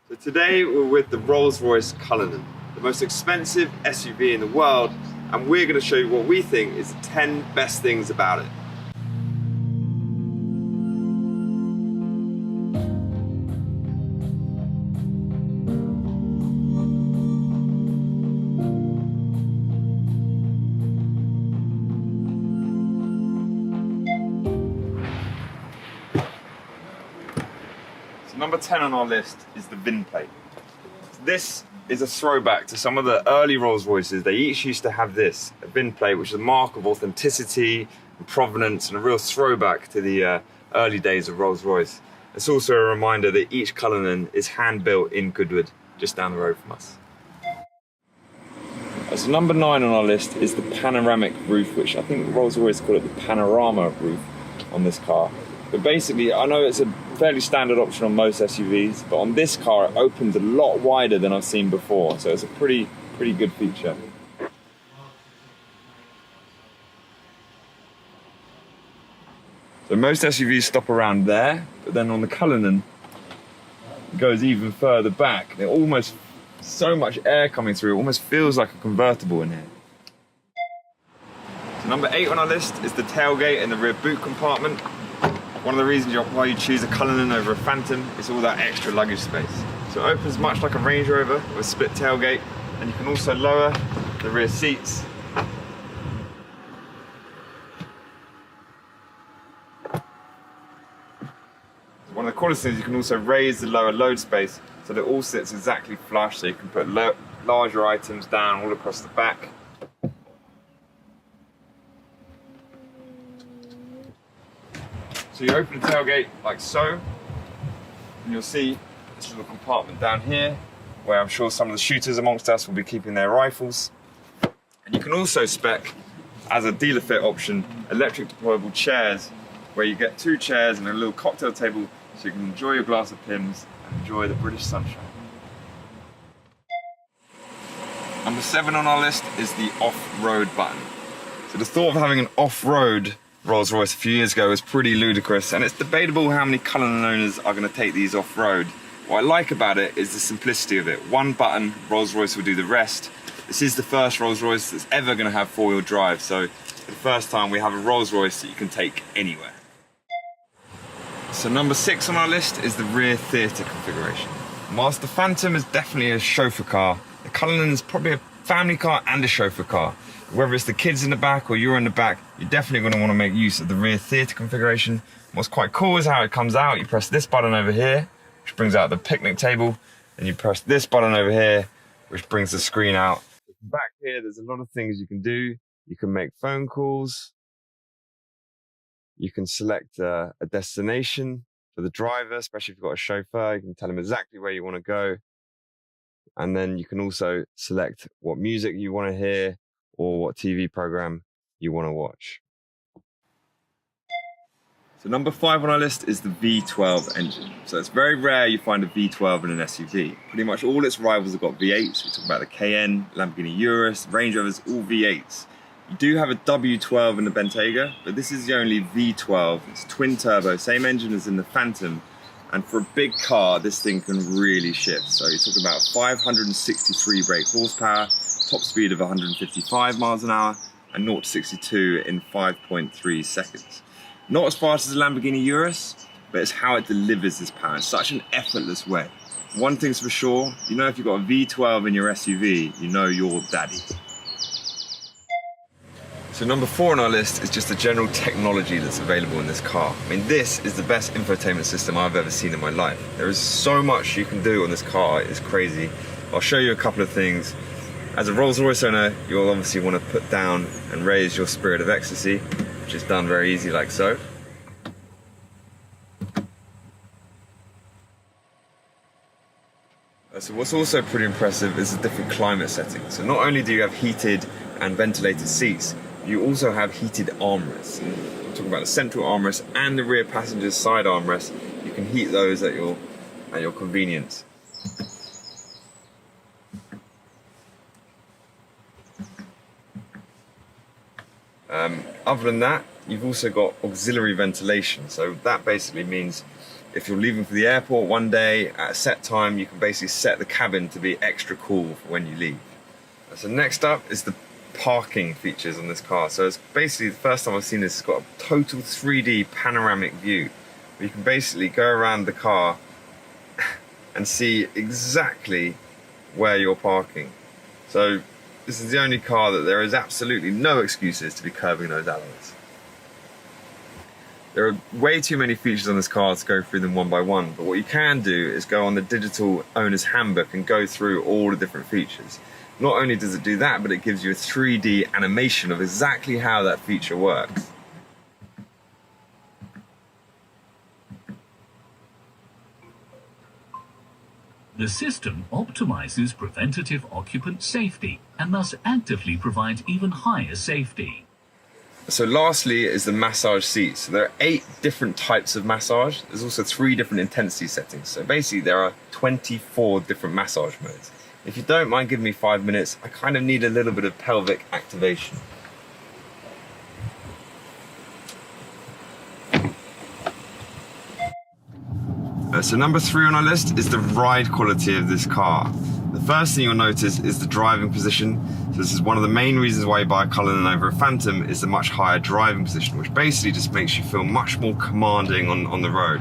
So today we're with the Rolls-Royce Cullinan, the most expensive SUV in the world, and we're going to show you what we think is the 10 best things about it. Number 10 on our list is the VIN plate. This is a throwback to some of the early Rolls-Royces. They each used to have this, a VIN plate, which is a mark of authenticity and provenance and a real throwback to the early days of Rolls-Royce. It's also a reminder that each Cullinan is hand-built in Goodwood, just down the road from us. So number 9 on our list is the panoramic roof, which I think Rolls-Royce call it the panorama roof on this car. But basically, I know it's a fairly standard option on most SUVs, but on this car it opens a lot wider than I've seen before, so it's a pretty good feature. So most SUVs stop around there, but then on the Cullinan it goes even further back. There's almost so much air coming through, it almost feels like a convertible in here. So number 8 on our list is the tailgate and the rear boot compartment. One of the reasons why you choose a Cullinan over a Phantom is all that extra luggage space. So it opens much like a Range Rover with a split tailgate, and you can also lower the rear seats. One of the coolest things, you can also raise the lower load space so that it all sits exactly flush, so you can put larger items down all across the back. So you open the tailgate like so, and you'll see this little compartment down here, where I'm sure some of the shooters amongst us will be keeping their rifles. And you can also spec, as a dealer fit option, electric deployable chairs, where you get 2 chairs and a little cocktail table, so you can enjoy your glass of Pimm's and enjoy the British sunshine. Number 7 on our list is the off-road button. So the thought of having an off-road Rolls-Royce a few years ago was pretty ludicrous, and it's debatable how many Cullinan owners are going to take these off-road. What I like about it is the simplicity of it. One button, Rolls-Royce will do the rest. This is the first Rolls-Royce that's ever going to have 4-wheel drive, so for the first time we have a Rolls-Royce that you can take anywhere. So number 6 on our list is the rear theatre configuration. Whilst the Phantom is definitely a chauffeur car, the Cullinan is probably a family car and a chauffeur car. Whether it's the kids in the back or you're in the back, you're definitely going to want to make use of the rear theatre configuration. What's quite cool is how it comes out. You press this button over here, which brings out the picnic table, and you press this button over here, which brings the screen out. Back here, there's a lot of things you can do. You can make phone calls. You can select a destination for the driver, especially if you've got a chauffeur. You can tell him exactly where you want to go. And then you can also select what music you want to hear, or what TV program you want to watch. So number 5 on our list is the V12 engine. So it's very rare you find a V12 in an SUV. Pretty much all its rivals have got V8s. We talk about the Cayenne, Lamborghini Urus, Range Rovers, all V8s. You do have a W12 in the Bentayga, but this is the only V12. It's twin turbo, same engine as in the Phantom. And for a big car, this thing can really shift. So you're talking about 563 brake horsepower, top speed of 155 miles an hour, and 0 to 62 in 5.3 seconds. Not as fast as a Lamborghini Urus, but it's how it delivers this power in such an effortless way. One thing's for sure, you know if you've got a V12 in your SUV, you know you're daddy. So number 4 on our list is just the general technology that's available in this car. I mean, this is the best infotainment system I've ever seen in my life. There is so much you can do on this car, it's crazy. I'll show you a couple of things. As a Rolls-Royce owner, you'll obviously want to put down and raise your spirit of ecstasy, which is done very easy like so. So what's also pretty impressive is the different climate settings. So not only do you have heated and ventilated seats, you also have heated armrests. I'm talking about the central armrest and the rear passenger's side armrest. You can heat those at your convenience. Other than that, you've also got auxiliary ventilation. So that basically means If you're leaving for the airport one day at a set time, you can basically set the cabin to be extra cool for when you leave. So next up is the parking features on this car. So it's basically the first time I've seen this. It's got a total 3D panoramic view. You can basically go around the car and see exactly where you're parking. So this is the only car that there is absolutely no excuses to be curbing those alloys. There are way too many features on this car to go through them one by one, but what you can do is go on the digital owner's handbook and go through all the different features. Not only does it do that, but it gives you a 3D animation of exactly how that feature works. The system optimizes preventative occupant safety and thus actively provides even higher safety. So lastly is the massage seats. So there are 8 different types of massage. There's also 3 different intensity settings. So basically there are 24 different massage modes. If you don't mind giving me 5 minutes, I kind of need a little bit of pelvic activation. So number 3 on our list is the ride quality of this car. The first thing you'll notice is the driving position. So this is one of the main reasons why you buy a Cullinan over a Phantom, is the much higher driving position, which basically just makes you feel much more commanding on the road.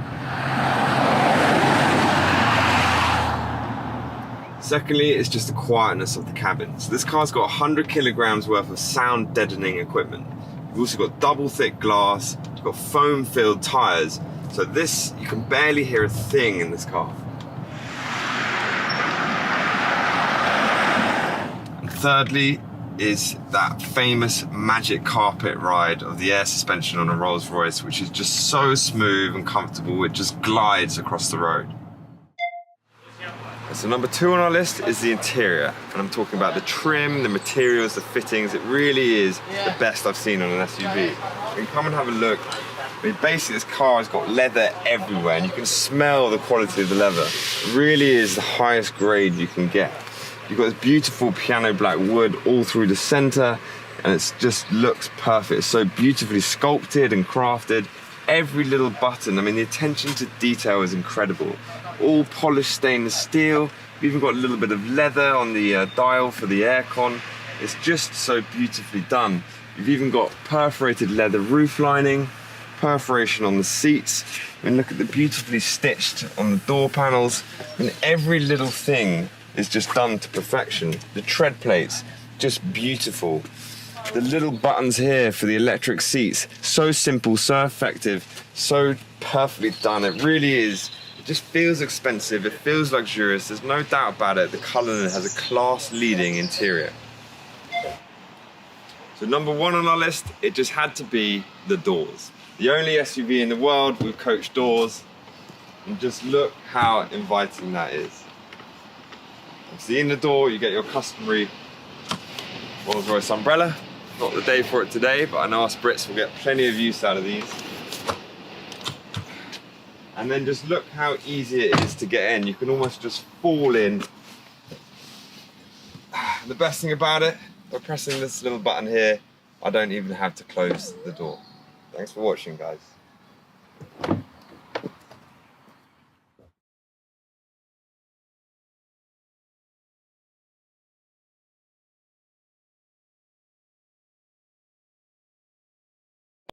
Secondly, it's just the quietness of the cabin. So this car's got 100 kilograms worth of sound deadening equipment. You've also got double thick glass, you've got foam filled tires. So this, you can barely hear a thing in this car. And thirdly is that famous magic carpet ride of the air suspension on a Rolls-Royce, which is just so smooth and comfortable, it just glides across the road. So number 2 on our list is the interior, and I'm talking about the trim, the materials, the fittings. It really is the best I've seen on an SUV. You can come and have a look. I mean, basically this car has got leather everywhere, and you can smell the quality of the leather. It really is the highest grade you can get. You've got this beautiful piano black wood all through the center, and it just looks perfect. It's so beautifully sculpted and crafted. Every little button, I mean, the attention to detail is incredible. All polished stainless steel. You've even got a little bit of leather on the dial for the aircon. It's just so beautifully done. You've even got perforated leather roof lining, perforation on the seats. I mean, look at the beautifully stitched on the door panels. And every little thing is just done to perfection. The tread plates, just beautiful. The little buttons here for the electric seats, so simple, so effective, so perfectly done. It really is. It just feels expensive, it feels luxurious, there's no doubt about it. The Cullinan has a class-leading interior. So number 1 on our list, it just had to be the doors. The only SUV in the world with coach doors, and just look how inviting that is. Obviously in the door you get your customary Rolls-Royce umbrella. Not the day for it today, but I know us Brits will get plenty of use out of these. And then just look how easy it is to get in. You can almost just fall in. The best thing about it, by pressing this little button here, I don't even have to close the door. Thanks for watching, guys.